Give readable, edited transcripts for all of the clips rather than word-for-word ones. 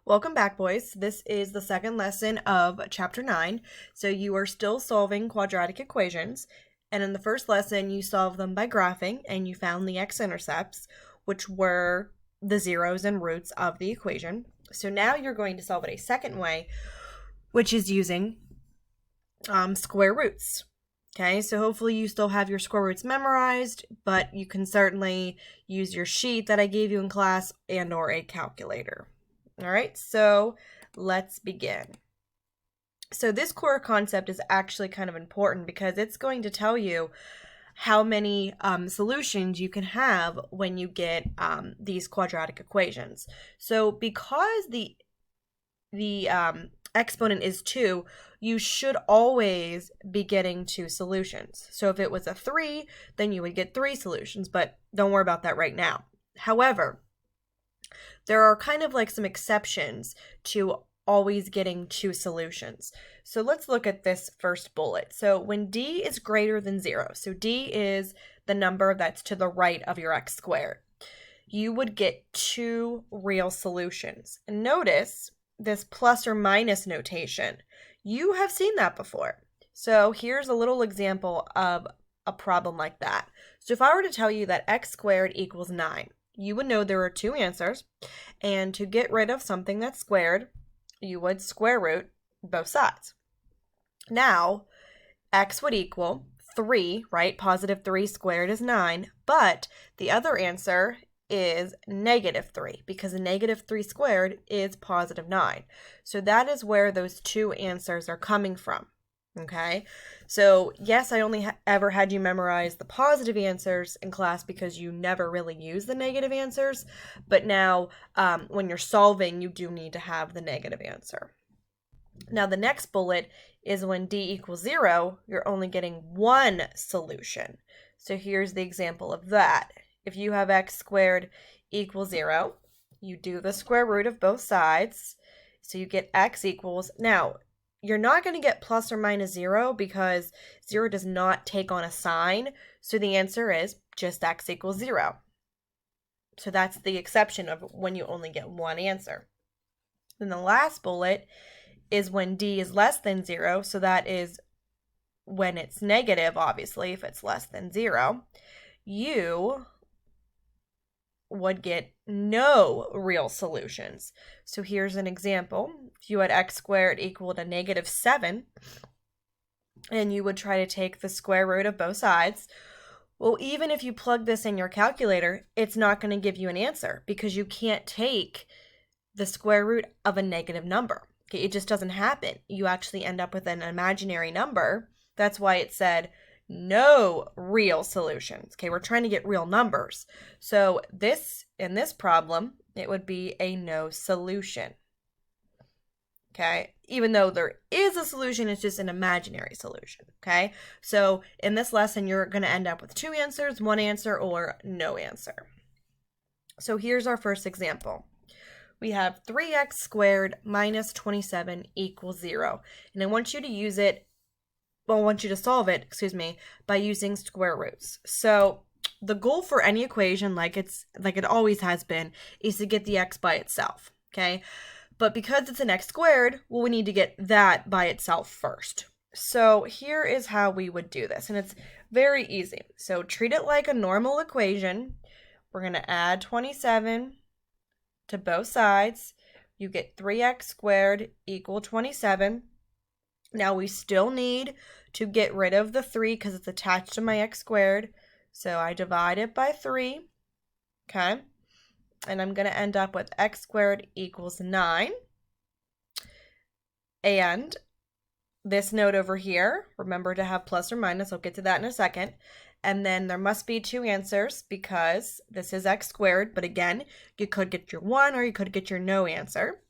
Welcome back, boys. This is the second lesson of Chapter 9. So you are still solving quadratic equations. And in the first lesson, you solved them by graphing and you found the x-intercepts, which were the zeros and roots of the equation. So now you're going to solve it a second way, which is using square roots. Okay, so hopefully you still have your square roots memorized, but you can certainly use your sheet that I gave you in class and or a calculator. All right, so let's begin. So this core concept is actually kind of important because it's going to tell you how many solutions you can have when you get these quadratic equations. So because the exponent is 2, you should always be getting 2 solutions. So if it was a 3, then you would get 3 solutions, but don't worry about that right now. However, there are kind of like some exceptions to always getting 2 solutions. So let's look at this first bullet. So when d is greater than 0, so d is the number that's to the right of your x squared, you would get 2 real solutions. And notice this plus or minus notation. You have seen that before. So here's a little example of a problem like that. So if I were to tell you that x squared equals 9, you would know there are 2 answers, and to get rid of something that's squared, you would square root both sides. Now, x would equal 3, right? Positive 3 squared is 9, but the other answer is negative 3 because negative 3 squared is positive 9. So that is where those 2 answers are coming from. Okay, so yes, I only ever had you memorize the positive answers in class because you never really use the negative answers, but now when you're solving, you do need to have the negative answer. Now the next bullet is when d equals 0, you're only getting 1 solution. So here's the example of that. If you have x squared equals 0, you do the square root of both sides, so you get x equals, now you're not going to get plus or minus 0 because 0 does not take on a sign. So the answer is just x equals 0. So that's the exception of when you only get 1 answer. Then the last bullet is when d is less than 0. So that is when it's negative, obviously, if it's less than 0. You would get no real solutions. So here's an example. If you had x squared equal to negative 7, and you would try to take the square root of both sides, well, even if you plug this in your calculator, it's not going to give you an answer because you can't take the square root of a negative number. Okay, it just doesn't happen. You actually end up with an imaginary number. That's why it said no real solutions. Okay, we're trying to get real numbers. So in this problem, it would be a no solution. Okay, even though there is a solution, it's just an imaginary solution. Okay, so in this lesson, you're going to end up with 2 answers, 1 answer, or no answer. So here's our first example. We have 3x squared minus 27 equals 0. And I want you to solve it, by using square roots. So the goal for any equation, like it always has been, is to get the x by itself, okay? But because it's an x squared, well, we need to get that by itself first. So here is how we would do this, and it's very easy. So treat it like a normal equation. We're going to add 27 to both sides. You get 3x squared equal 27. Now we still need to get rid of the 3 because it's attached to my x squared. So I divide it by 3, okay? And I'm going to end up with x squared equals 9. And this note over here, remember to have plus or minus. I'll get to that in a second. And then there must be 2 answers because this is x squared. But again, you could get your 1 or you could get your no answer.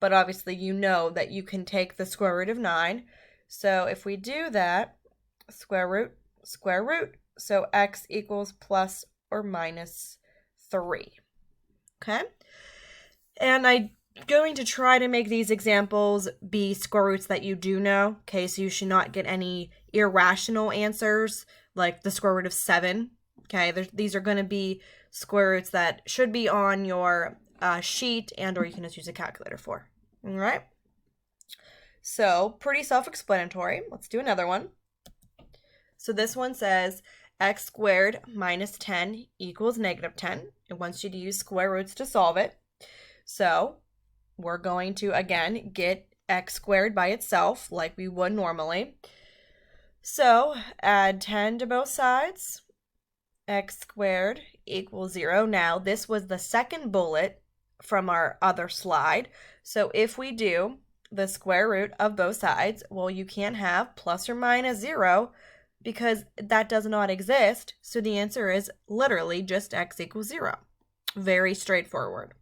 But obviously you know that you can take the square root of 9. So if we do that, square root, so x equals plus or minus 3. Okay? And I'm going to try to make these examples be square roots that you do know. Okay, so you should not get any irrational answers like the square root of 7. Okay, these are going to be square roots that should be on your sheet, and or you can just use a calculator for. All right. So pretty self-explanatory. Let's do another one. So this one says x squared minus 10 equals negative 10. It wants you to use square roots to solve it. So we're going to, again, get x squared by itself like we would normally. So add 10 to both sides. X squared equals 0. Now, this was the second bullet from our other slide. So if we do the square root of both sides, well, you can't have plus or minus 0 because that does not exist. So the answer is literally just x equals 0. Very straightforward.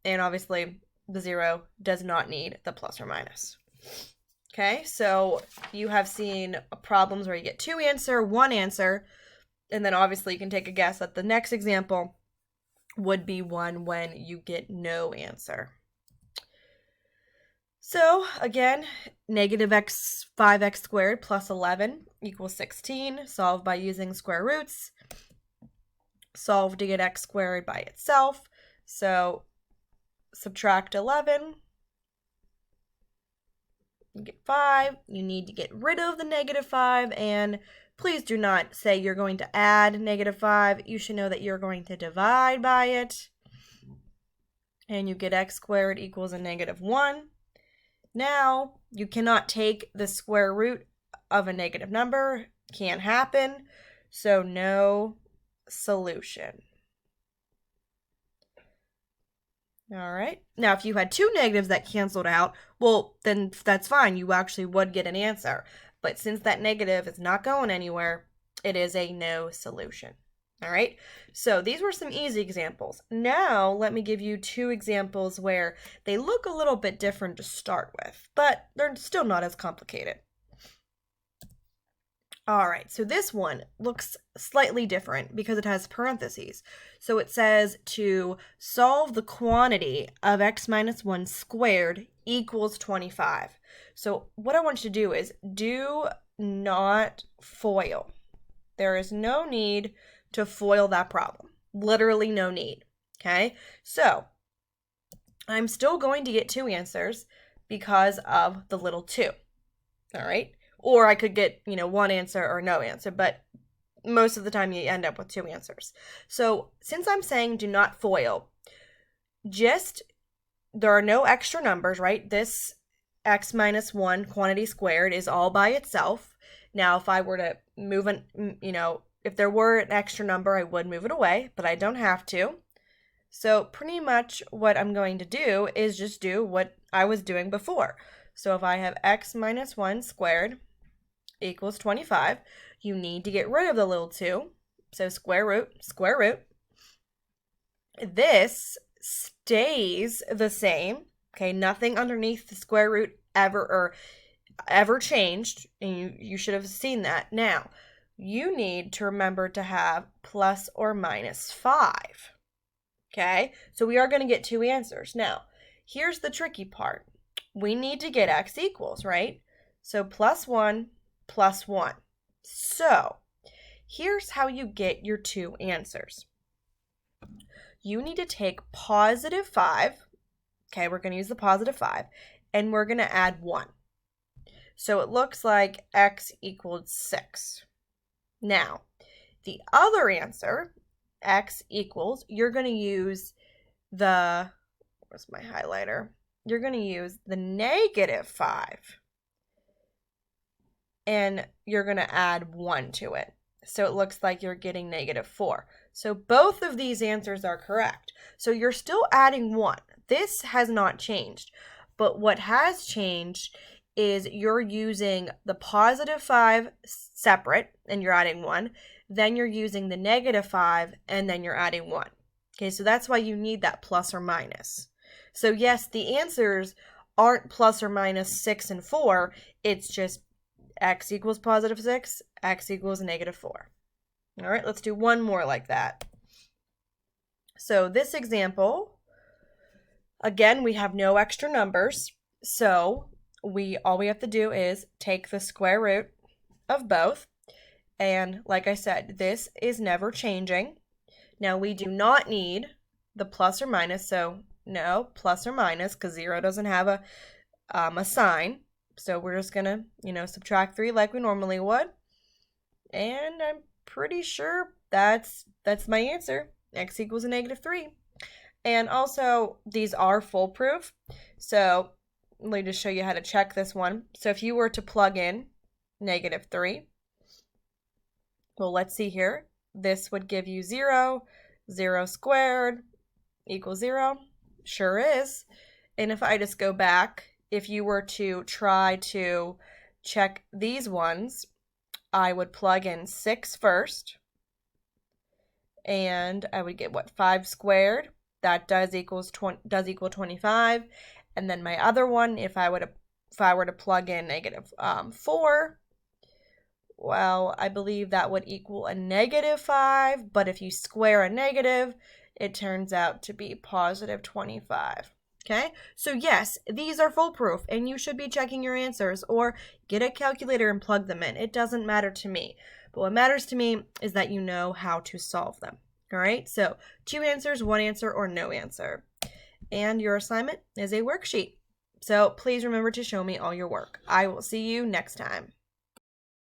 And obviously, the 0 does not need the plus or minus. Okay, so you have seen problems where you get 2 answers, 1 answer, and then obviously you can take a guess at the next example would be one when you get no answer. So again, negative 5x squared plus 11 equals 16, solved by using square roots. Solve to get x squared by itself. So subtract 11. You get 5. You need to get rid of the negative 5, and please do not say you're going to add negative 5. You should know that you're going to divide by it. And you get x squared equals a negative 1. Now, you cannot take the square root of a negative number. Can't happen. So no solution. All right. Now, if you had 2 negatives that canceled out, well, then that's fine. You actually would get an answer. But since that negative is not going anywhere, it is a no solution. All right. So these were some easy examples. Now, let me give you 2 examples where they look a little bit different to start with, but they're still not as complicated. All right, so this one looks slightly different because it has parentheses. So it says to solve the quantity of x minus 1 squared equals 25. So what I want you to do is do not FOIL. There is no need to FOIL that problem. Literally no need, okay? So I'm still going to get 2 answers because of the little 2, all right? Or I could get, 1 answer or no answer, but most of the time you end up with 2 answers. So since I'm saying do not FOIL, there are no extra numbers, right? This x minus 1 quantity squared is all by itself. Now, if I were to move if there were an extra number, I would move it away, but I don't have to. So pretty much what I'm going to do is just do what I was doing before. So if I have x minus 1 squared equals 25, you need to get rid of the little 2. So square root. This stays the same. Okay, nothing underneath the square root ever changed, and you should have seen that. Now, you need to remember to have plus or minus 5. Okay, so we are going to get 2 answers. Now, here's the tricky part. We need to get x equals, right? So plus 1 plus 1. So here's how you get your 2 answers. You need to take positive 5. Okay, we're going to use the positive 5, and we're going to add 1. So it looks like x equaled 6. Now, the other answer, x equals, you're going to use where's my highlighter? You're going to use the negative 5. And you're going to add 1 to it. So it looks like you're getting negative 4. So both of these answers are correct. So you're still adding 1. This has not changed. But what has changed is you're using the positive 5 separate, and you're adding 1. Then you're using the negative 5, and then you're adding 1. Okay, so that's why you need that plus or minus. So yes, the answers aren't plus or minus 6 and 4. It's just x equals positive 6, x equals negative 4. All right, let's do one more like that. So this example, again, we have no extra numbers. So all we have to do is take the square root of both. And like I said, this is never changing. Now we do not need the plus or minus, so no plus or minus because 0 doesn't have a sign. So we're just gonna, subtract 3 like we normally would. And I'm pretty sure that's my answer. X equals a -3. And also, these are foolproof. So let me just show you how to check this one. So if you were to plug in -3, well, let's see here. This would give you 0. 0 squared equals 0. Sure is. And if I just go back, if you were to try to check these ones, I would plug in 6 first. And I would get, 5 squared? That does equal 25. And then my other one, if I were to plug in -4, well, I believe that would equal a -5, but if you square a negative, it turns out to be +25. Okay, so yes, these are foolproof, and you should be checking your answers or get a calculator and plug them in. It doesn't matter to me, but what matters to me is that you know how to solve them. All right, so 2 answers, 1 answer, or no answer. And your assignment is a worksheet. So please remember to show me all your work. I will see you next time.